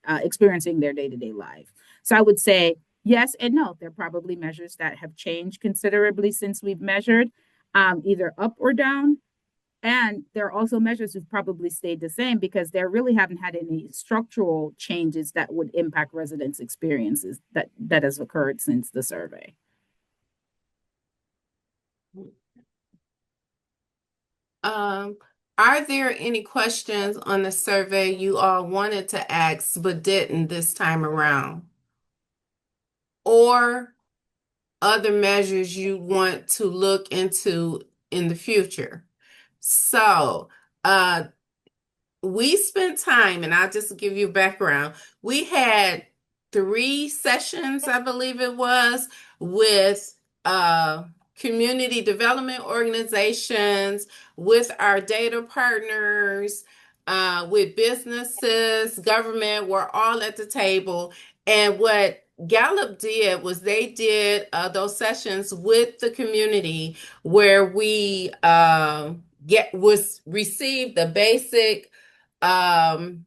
experiencing their day-to-day life. So I would say yes and no. There are probably measures that have changed considerably since we've measured, either up or down. And there are also measures who've probably stayed the same because there really haven't had any structural changes that would impact residents' experiences that has occurred since the survey. Are there any questions on the survey you all wanted to ask but didn't this time around? Or other measures you want to look into in the future? So, we spent time, and I'll just give you background. We had 3 sessions, I believe it was, with community development organizations, with our data partners, with businesses, government, we're all at the table. And what Gallup did was they did those sessions with the community where we received the basic um,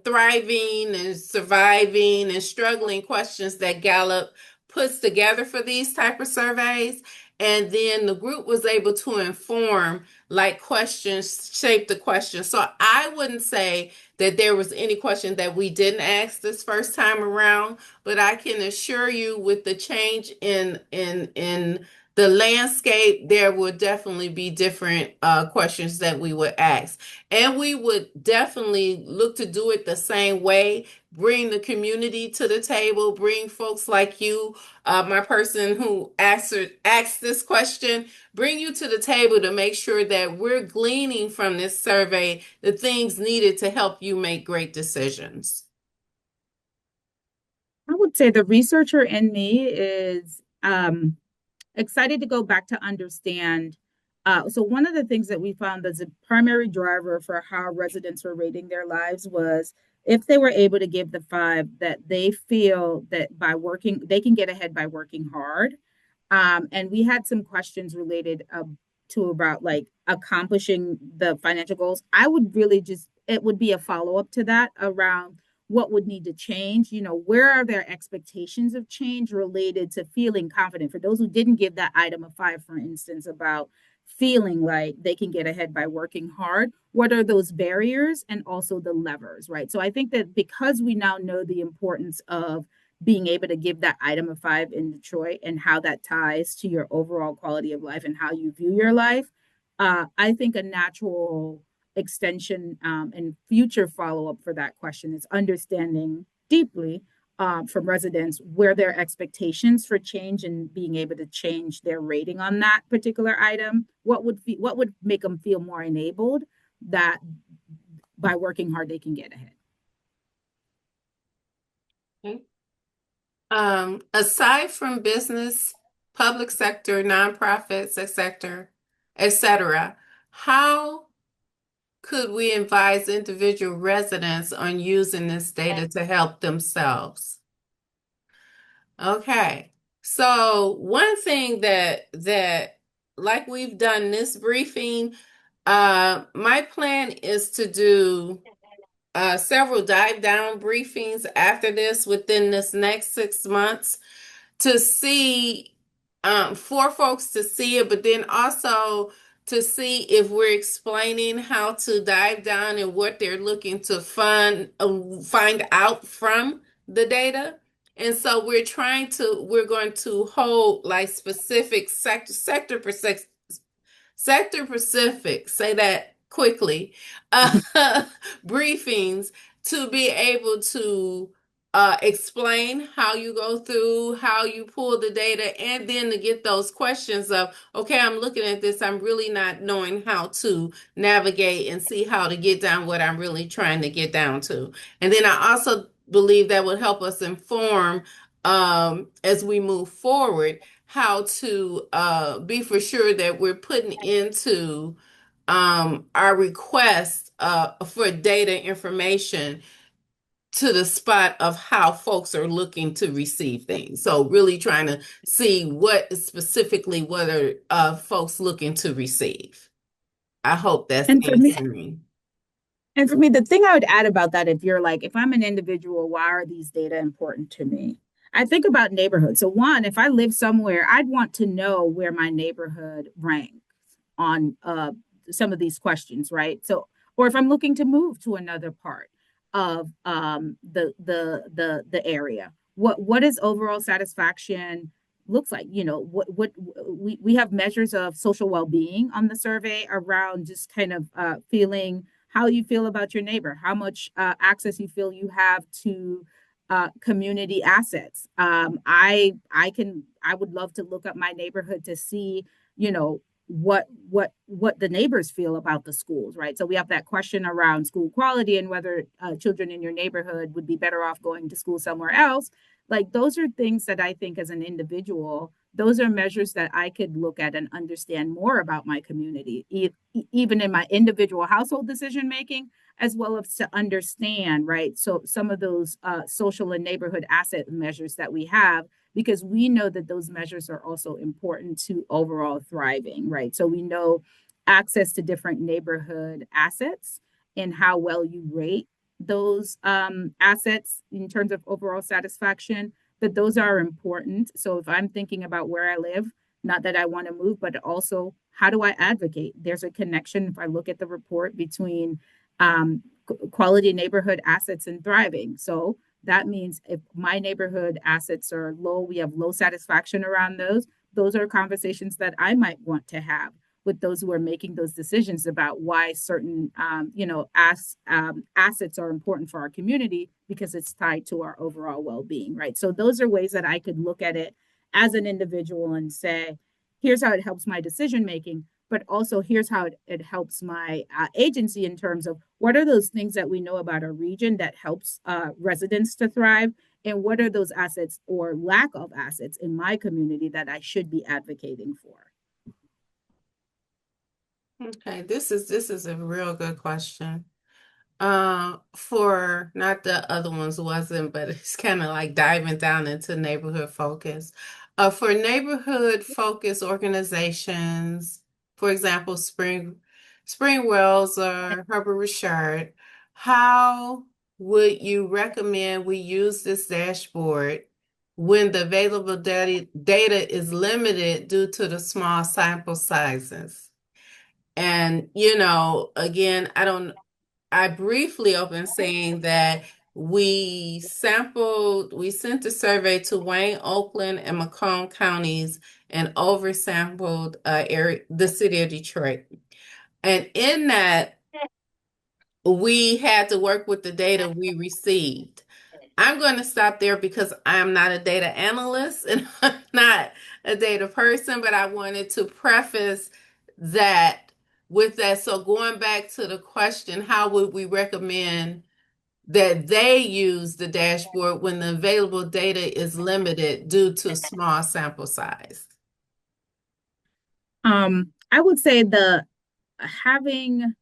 thriving and surviving and struggling questions that Gallup puts together for these type of surveys. And then the group was able to inform like questions, shape the questions. So I wouldn't say that there was any question that we didn't ask this first time around, but I can assure you with the change in the landscape, there would definitely be different questions that we would ask. And we would definitely look to do it the same way, bring the community to the table, bring folks like you, my person who asked this question, bring you to the table to make sure that we're gleaning from this survey the things needed to help you make great decisions. I would say the researcher in me is excited to go back to understand. So one of the things that we found as a primary driver for how residents were rating their lives was if they were able to give the 5 that they feel that by working, they can get ahead by working hard. And we had some questions related to about like accomplishing the financial goals. I would really just, it would be a follow-up to that around what would need to change. Where are their expectations of change related to feeling confident? For those who didn't give that item of 5, for instance, about feeling like they can get ahead by working hard, what are those barriers and also the levers, right? So I think that because we now know the importance of being able to give that item of 5 in Detroit and how that ties to your overall quality of life and how you view your life, I think a natural extension and future follow-up for that question is understanding deeply from residents where their expectations for change and being able to change their rating on that particular item. What would make them feel more enabled that by working hard they can get ahead. Okay. Aside from business, public sector, nonprofits, etc., how could we advise individual residents on using this data to help themselves? Okay. So one thing that like we've done this briefing, my plan is to do several dive down briefings after this within this next 6 months to see for folks to see it, but then also to see if we're explaining how to dive down and what they're looking to find out from the data. And so we're going to hold like specific sector per sector specific, say that quickly, briefings to be able to explain how you go through, how you pull the data, and then to get those questions of, okay, I'm looking at this, I'm really not knowing how to navigate and see how to get down what I'm really trying to get down to. And then I also believe that would help us inform as we move forward how to be for sure that we're putting into our request for data information to the spot of how folks are looking to receive things. So really trying to see what are folks looking to receive. I hope that's And for me, answering. And for me, the thing I would add about that, if you're like, if I'm an individual, why are these data important to me? I think about neighborhoods. So one, if I live somewhere, I'd want to know where my neighborhood ranks on some of these questions, right? So, or if I'm looking to move to another part of the area, what is overall satisfaction looks like? What we have measures of social well-being on the survey around just kind of feeling how you feel about your neighbor, how much access you feel you have to community assets. I would love to look up my neighborhood to see, what the neighbors feel about the schools, right? So we have that question around school quality and whether children in your neighborhood would be better off going to school somewhere else. Like those are things that I think as an individual, those are measures that I could look at and understand more about my community, even in my individual household decision making, as well as to understand, right? So some of those social and neighborhood asset measures that we have, because we know that those measures are also important to overall thriving, right? So we know access to different neighborhood assets and how well you rate those assets in terms of overall satisfaction, that those are important. So if I'm thinking about where I live, not that I want to move, but also how do I advocate? There's a connection, if I look at the report, between quality neighborhood assets and thriving. So that means if my neighborhood assets are low, we have low satisfaction around those, those are conversations that I might want to have with those who are making those decisions about why certain, assets are important for our community because it's tied to our overall well-being, right? So those are ways that I could look at it as an individual and say, here's how it helps my decision making, but also here's how it helps my agency in terms of what are those things that we know about our region that helps residents to thrive, and what are those assets or lack of assets in my community that I should be advocating for. Okay, this is a real good question. For not the other ones wasn't, but it's kind of like diving down into neighborhood focus. For neighborhood focus organizations, for example, Spring Wells or Herbert Richard, how would you recommend we use this dashboard when the available data is limited due to the small sample sizes? And, again, I briefly opened saying that we sent the survey to Wayne, Oakland, and Macomb counties and oversampled the city of Detroit. And in that, we had to work with the data we received. I'm going to stop there because I'm not a data analyst and I'm not a data person, but I wanted to preface that with that. So going back to the question, how would we recommend that they use the dashboard when the available data is limited due to small sample size? I would say the having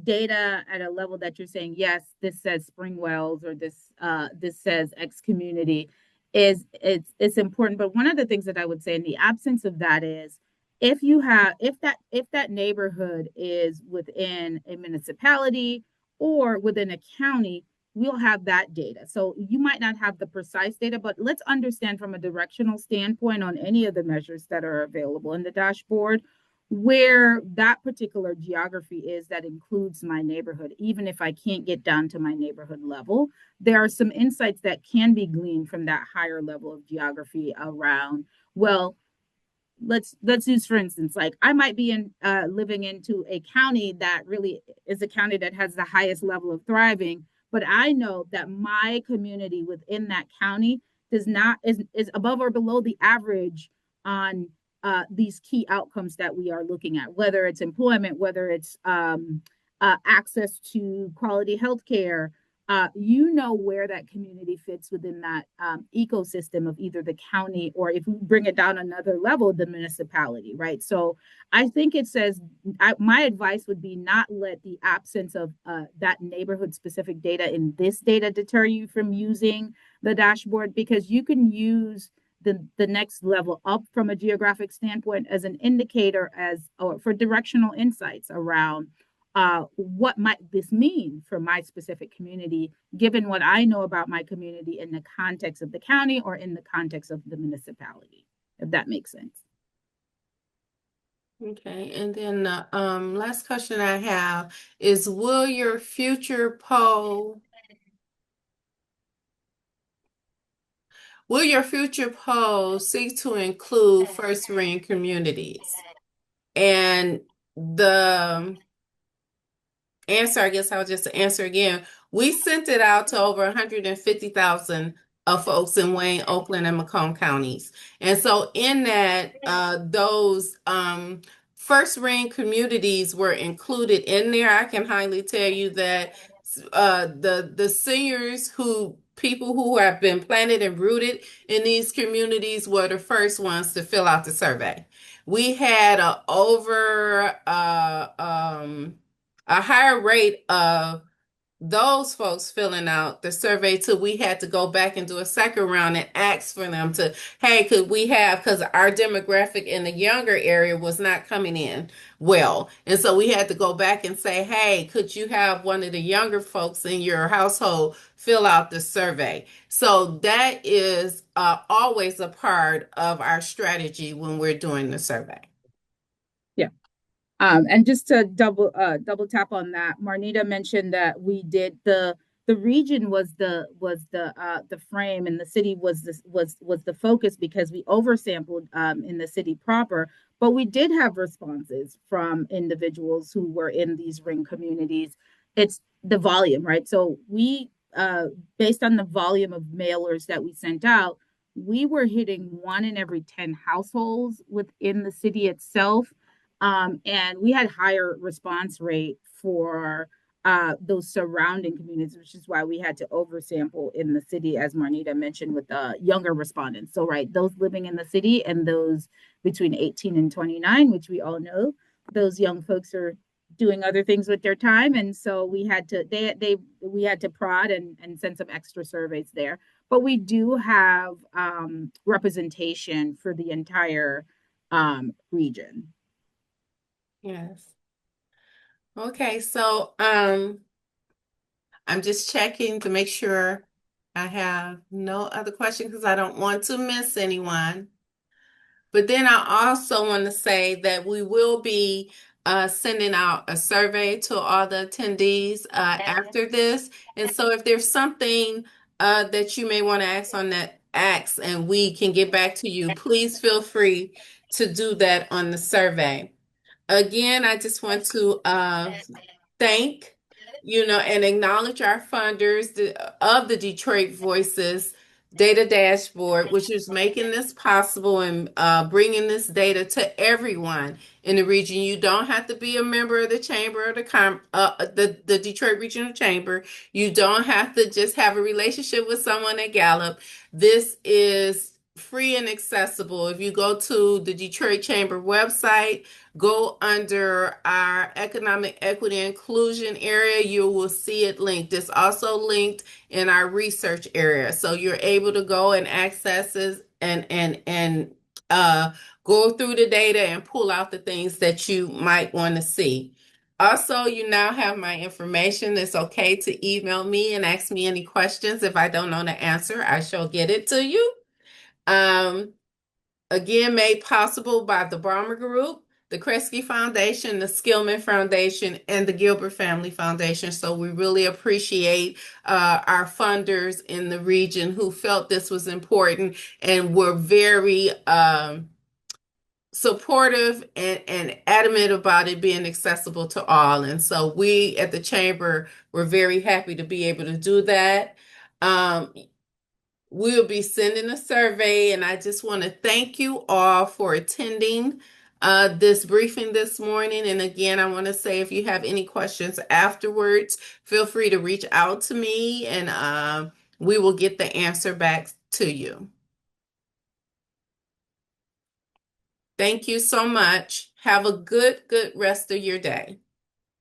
data at a level that you're saying, yes, this says Spring Wells or this says X community it's important. But one of the things that I would say in the absence of that is if that neighborhood is within a municipality or within a county, we'll have that data. So you might not have the precise data, but let's understand from a directional standpoint on any of the measures that are available in the dashboard where that particular geography is that includes my neighborhood, even if I can't get down to my neighborhood level. There are some insights that can be gleaned from that higher level of geography around, well, let's use for instance, like I might be living into a county that really is a county that has the highest level of thriving, but I know that my community within that county is above or below the average on these key outcomes that we are looking at, whether it's employment, whether it's access to quality healthcare. Where that community fits within that ecosystem of either the county or, if we bring it down another level, the municipality, right? So I think it says my advice would be not let the absence of that neighborhood specific data in this data deter you from using the dashboard, because you can use the next level up from a geographic standpoint as an indicator or for directional insights around what might this mean for my specific community, given what I know about my community in the context of the county or in the context of the municipality, if that makes sense. Okay, and then the last question I have is, will your future poll seek to include first ring communities? And the answer, I guess I'll just answer again. We sent it out to over 150,000 folks in Wayne, Oakland, and Macomb counties. And so in that, those first ring communities were included in there. I can highly tell you that the seniors people who have been planted and rooted in these communities were the first ones to fill out the survey. We had a higher rate of those folks filling out the survey till we had to go back and do a second round and ask for them to, hey, could we have, because our demographic in the younger area was not coming in well. And so we had to go back and say, hey, could you have one of the younger folks in your household fill out the survey? So that is always a part of our strategy when we're doing the survey. Yeah. And just to double tap on that, Marnita mentioned that we did the the region was the frame, and the city was the focus because we oversampled in the city proper. But we did have responses from individuals who were in these ring communities. It's the volume, right? So we, based on the volume of mailers that we sent out, we were hitting 1 in every 10 households within the city itself. And we had higher response rate for those surrounding communities, which is why we had to oversample in the city, as Marnita mentioned, with younger respondents. So, right, those living in the city and those between 18 and 29, which we all know, those young folks are doing other things with their time, and so we had to we had to prod and send some extra surveys there. But we do have representation for the entire region. Yes. Okay, so I'm just checking to make sure I have no other questions because I don't want to miss anyone. But then I also want to say that we will be sending out a survey to all the attendees after this. And so if there's something that you may want to ask on that, ask, and we can get back to you, please feel free to do that on the survey. Again, I just want to thank, and acknowledge our funders of the Detroit Voices Data Dashboard, which is making this possible and bringing this data to everyone in the region. You don't have to be a member of the chamber or the Detroit Regional Chamber. You don't have to just have a relationship with someone at Gallup. This is free and accessible. If you go to the Detroit Chamber website, go under our economic equity inclusion area, you will see it linked. It's also linked in our research area. So you're able to go and access it and go through the data and pull out the things that you might want to see. Also, you now have my information. It's okay to email me and ask me any questions. If I don't know the answer, I shall get it to you. Again, made possible by the Ballmer Group, the Kresge Foundation, the Skillman Foundation, and the Gilbert Family Foundation. So we really appreciate our funders in the region who felt this was important and were very supportive and adamant about it being accessible to all. And so we at the Chamber were very happy to be able to do that. We'll be sending a survey, and I just want to thank you all for attending this briefing this morning. And again, I want to say if you have any questions afterwards, feel free to reach out to me, and we will get the answer back to you. Thank you so much. Have a good rest of your day.